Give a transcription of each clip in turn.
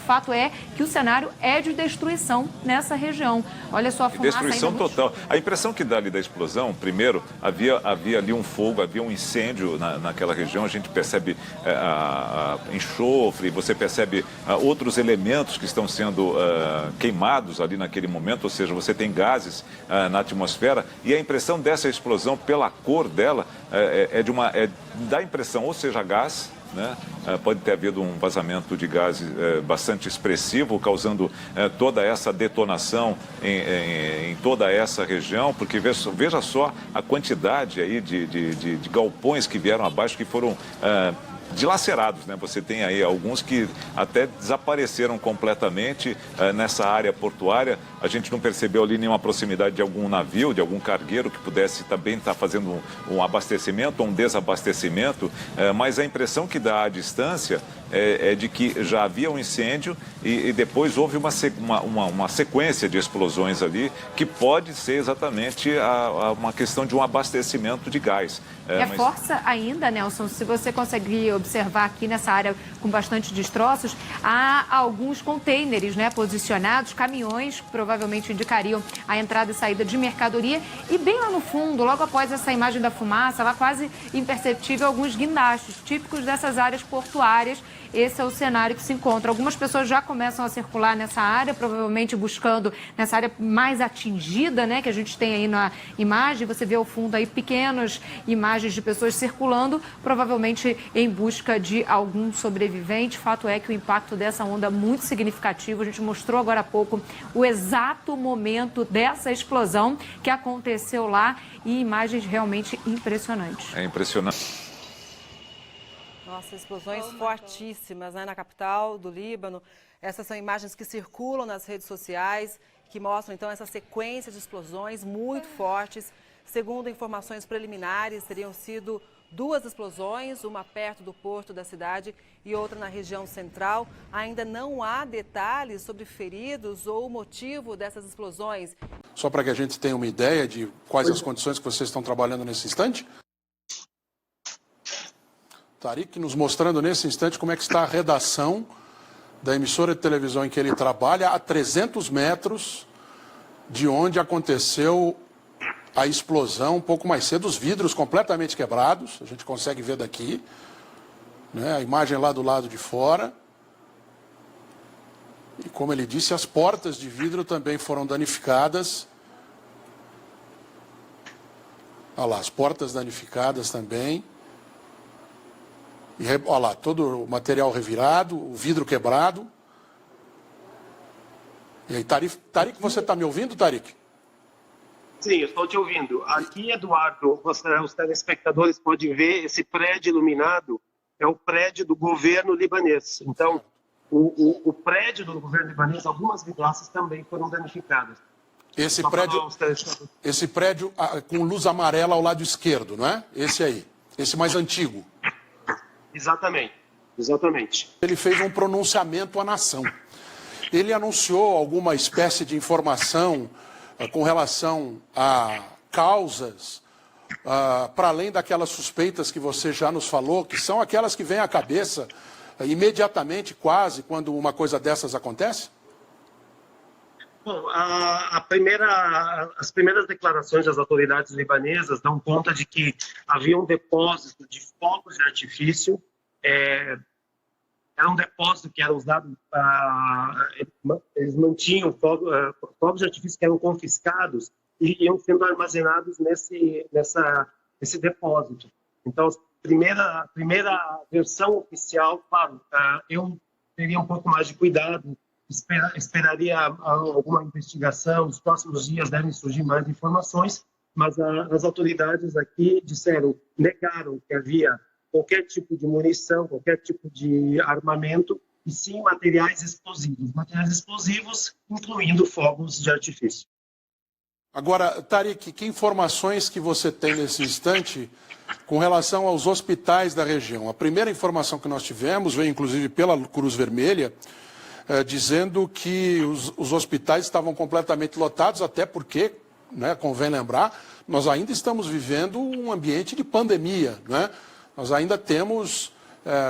Fato é que o cenário é de destruição nessa região. Olha só a fumaça. Destruição total. A impressão que dá ali da explosão, primeiro, havia ali um fogo, havia um incêndio naquela região. A gente percebe enxofre, você percebe outros elementos que estão sendo queimados ali naquele momento, ou seja, você tem gases na atmosfera. E a impressão dessa explosão, pela cor dela, dá a impressão, ou seja, gás, né? Pode ter havido um vazamento de gases bastante expressivo, causando toda essa detonação em toda essa região, porque veja só a quantidade aí de galpões que vieram abaixo, que foram dilacerados, né? Você tem aí alguns que até desapareceram completamente nessa área portuária. A gente não percebeu ali nenhuma proximidade de algum navio, de algum cargueiro que pudesse também estar fazendo um abastecimento ou um desabastecimento, mas a impressão que dá à distância é de que já havia um incêndio e depois houve uma sequência de explosões ali, que pode ser exatamente uma questão de um abastecimento de gás. Reforça ainda, Nelson, se você conseguir observar aqui nessa área com bastante destroços, há alguns containers, né, posicionados, caminhões que provavelmente indicariam a entrada e saída de mercadoria. E bem lá no fundo, logo após essa imagem da fumaça, lá quase imperceptível, alguns guindastes típicos dessas áreas portuárias. Esse é o cenário que se encontra. Algumas pessoas já começam a circular nessa área, provavelmente buscando nessa área mais atingida, né, que a gente tem aí na imagem. Você vê ao fundo aí pequenas imagens de pessoas circulando, provavelmente em busca de algum sobrevivente. Fato é que o impacto dessa onda é muito significativo. A gente mostrou agora há pouco o exato momento dessa explosão que aconteceu lá e imagens realmente impressionantes. É impressionante. Nossa, explosões fortíssimas, né, na capital do Líbano. Essas são imagens que circulam nas redes sociais, que mostram, então, essa sequência de explosões muito fortes. Segundo informações preliminares, teriam sido 2 explosões, uma perto do porto da cidade e outra na região central. Ainda não há detalhes sobre feridos ou o motivo dessas explosões. Só para que a gente tenha uma ideia de quais as condições que vocês estão trabalhando nesse instante. Tariq nos mostrando nesse instante como é que está a redação da emissora de televisão em que ele trabalha, a 300 metros de onde aconteceu a explosão, um pouco mais cedo, os vidros completamente quebrados, a gente consegue ver daqui, né, a imagem lá do lado de fora. E como ele disse, as portas de vidro também foram danificadas. Olha lá, as portas danificadas também. E olha lá, todo o material revirado, o vidro quebrado. E aí, Tariq, você está me ouvindo, Tariq? Sim, eu estou te ouvindo. Aqui, Eduardo, os telespectadores podem ver esse prédio iluminado, é o prédio do governo libanês. Então, o prédio do governo libanês, algumas vidraças também foram danificadas. Esse prédio com luz amarela ao lado esquerdo, não é? Esse aí, esse mais antigo. Exatamente, exatamente. Ele fez um pronunciamento à nação. Ele anunciou alguma espécie de informação com relação a causas, para além daquelas suspeitas que você já nos falou, que são aquelas que vêm à cabeça imediatamente, quase, quando uma coisa dessas acontece? Bom, as primeiras declarações das autoridades libanesas dão conta de que havia um depósito de fogos de artifício, era um depósito que era usado para... Eles mantinham fogos de artifício que eram confiscados e iam sendo armazenados nesse depósito. Então, a primeira versão oficial, claro, eu teria um pouco mais de cuidado, esperaria alguma investigação, nos próximos dias devem surgir mais informações, mas as autoridades aqui negaram que havia qualquer tipo de munição, qualquer tipo de armamento, e sim materiais explosivos, incluindo fogos de artifício. Agora, Tariq, que informações que você tem nesse instante com relação aos hospitais da região? A primeira informação que nós tivemos veio inclusive pela Cruz Vermelha, dizendo que os hospitais estavam completamente lotados, até porque, né, convém lembrar, nós ainda estamos vivendo um ambiente de pandemia, né? Nós ainda temos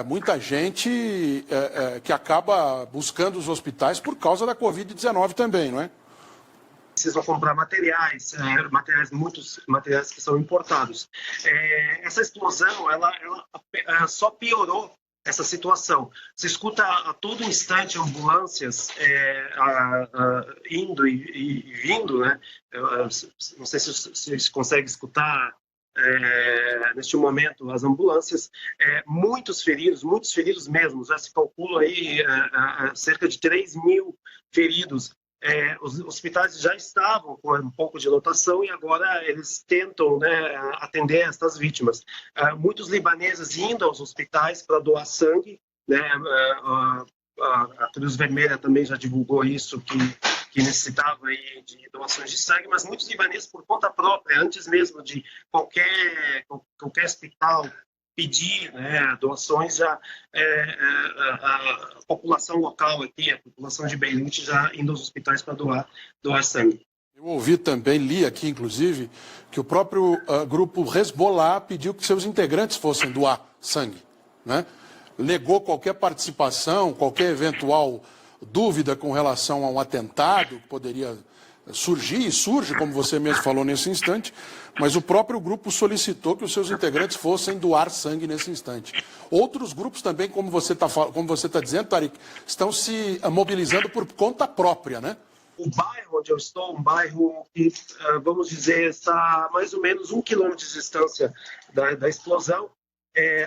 muita gente que acaba buscando os hospitais por causa da Covid-19 também, não é? Precisam comprar materiais, muitos materiais que são importados. Essa explosão, ela só piorou essa situação. Você escuta a todo instante ambulâncias indo e vindo, né? Não sei se você consegue escutar neste momento as ambulâncias, muitos feridos mesmo. Já se calcula aí cerca de 3.000 feridos. Os hospitais já estavam com um pouco de lotação e agora eles tentam, né, atender essas vítimas. Muitos libaneses indo aos hospitais para doar sangue, né, a Cruz Vermelha também já divulgou isso, que necessitava aí de doações de sangue, mas muitos libaneses por conta própria, antes mesmo de qualquer hospital pedir, né, doações, já a população local aqui, a população de Beirute, já indo aos hospitais para doar sangue. Eu ouvi também, li aqui inclusive, que o próprio grupo Hezbollah pediu que seus integrantes fossem doar sangue, né? Negou qualquer participação, qualquer eventual dúvida com relação a um atentado que poderia surgir, e surge, como você mesmo falou nesse instante, mas o próprio grupo solicitou que os seus integrantes fossem doar sangue nesse instante. Outros grupos também, como você está dizendo, Tariq, estão se mobilizando por conta própria, né? O bairro onde eu estou, um bairro que, vamos dizer, está a mais ou menos 1 quilômetro de distância da explosão.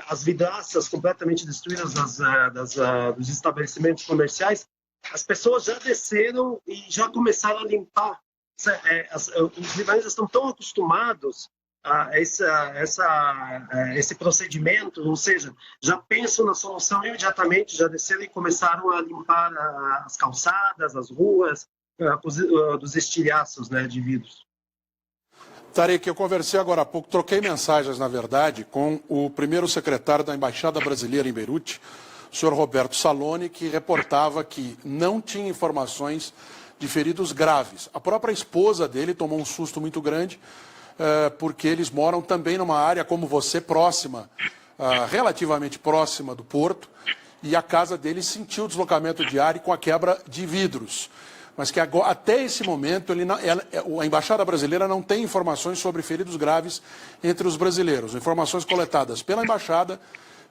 As vidraças completamente destruídas dos estabelecimentos comerciais, as pessoas já desceram e já começaram a limpar. Os libaneses estão tão acostumados a esse procedimento, ou seja, já pensam na solução imediatamente, já desceram e começaram a limpar as calçadas, as ruas, dos estilhaços, né, de vidros. Tariq, eu conversei agora há pouco, troquei mensagens, na verdade, com o primeiro secretário da Embaixada Brasileira em Beirute, o senhor Roberto Saloni, que reportava que não tinha informações de feridos graves. A própria esposa dele tomou um susto muito grande, porque eles moram também numa área como você, próxima, relativamente próxima do porto, e a casa dele sentiu o deslocamento de ar e com a quebra de vidros. Mas que agora, até esse momento, a Embaixada Brasileira não tem informações sobre feridos graves entre os brasileiros. Informações coletadas pela Embaixada,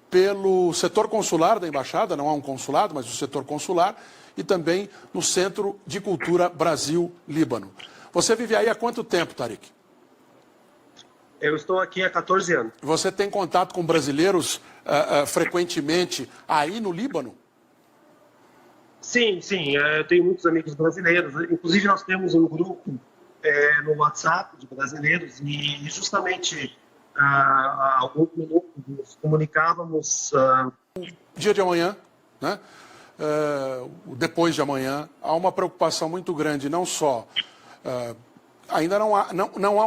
pelo setor consular da Embaixada, não há um consulado, mas o setor consular, e também no Centro de Cultura Brasil-Líbano. Você vive aí há quanto tempo, Tariq? Eu estou aqui há 14 anos. Você tem contato com brasileiros frequentemente aí no Líbano? Sim, eu tenho muitos amigos brasileiros. Inclusive, nós temos um grupo no WhatsApp de brasileiros e justamente há alguns minutos nos comunicávamos. Dia de amanhã, né? Depois de amanhã, há uma preocupação muito grande, não só... ainda não há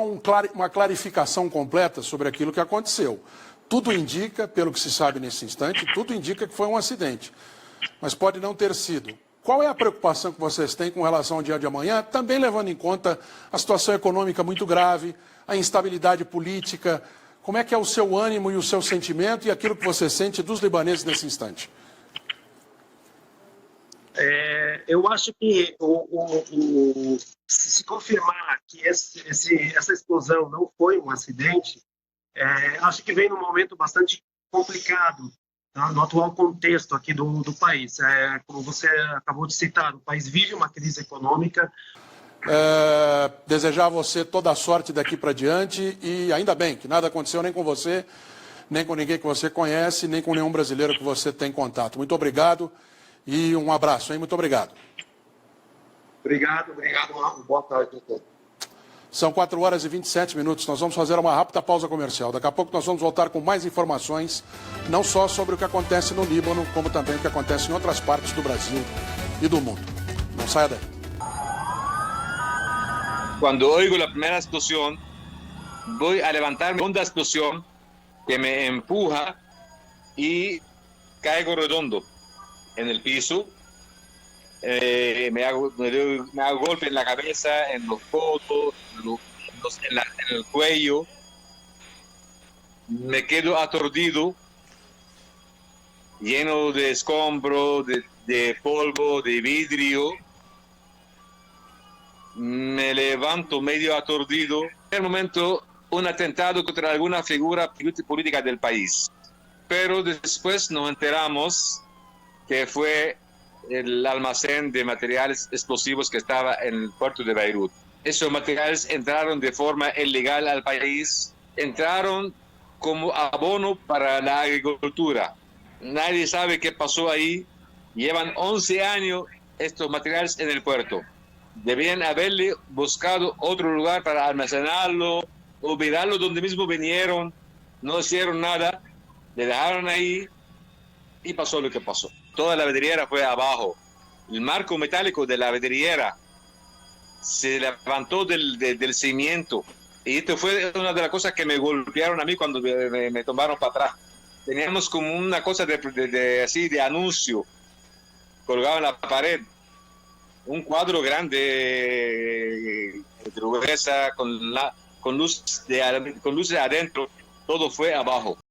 uma clarificação completa sobre aquilo que aconteceu. Tudo indica, pelo que se sabe nesse instante, tudo indica que foi um acidente. Mas pode não ter sido. Qual é a preocupação que vocês têm com relação ao dia de amanhã, também levando em conta a situação econômica muito grave, a instabilidade política? Como é que é o seu ânimo e o seu sentimento e aquilo que você sente dos libaneses nesse instante? Eu acho que se confirmar que essa explosão não foi um acidente, acho que vem num momento bastante complicado, tá, no atual contexto aqui do país. Como você acabou de citar, o país vive uma crise econômica. Desejar a você toda a sorte daqui para diante e ainda bem que nada aconteceu nem com você, nem com ninguém que você conhece, nem com nenhum brasileiro que você tem contato. Muito obrigado e um abraço, hein? Muito obrigado. Obrigado. Boa tarde a todos. São 4h27. Nós vamos fazer uma rápida pausa comercial. Daqui a pouco nós vamos voltar com mais informações, não só sobre o que acontece no Líbano, como também o que acontece em outras partes do Brasil e do mundo. Não saia daí. Cuando oigo la primera explosión, voy a levantarme con la explosión que me empuja y caigo redondo en el piso. Me hago golpe en la cabeza, en los codos, en el cuello. Me quedo aturdido lleno de escombro, de polvo, de vidrio. Me levanto medio aturdido. En el momento, un atentado contra alguna figura política del país. Pero después nos enteramos que fue el almacén de materiales explosivos que estaba en el puerto de Beirut. Esos materiales entraron de forma ilegal al país, entraron como abono para la agricultura. Nadie sabe qué pasó ahí. Llevan 11 años estos materiales en el puerto. Debían haberle buscado otro lugar para almacenarlo, olvidarlo donde mismo vinieron. No hicieron nada, le dejaron ahí y pasó lo que pasó. Toda la vidriera fue abajo. El marco metálico de la vidriera se levantó del cimiento. Y esto fue una de las cosas que me golpearon a mí cuando me tomaron para atrás. Teníamos como una cosa así de anuncio colgado en la pared. Un cuadro grande, de gruesa, con luces adentro. Todo fue abajo.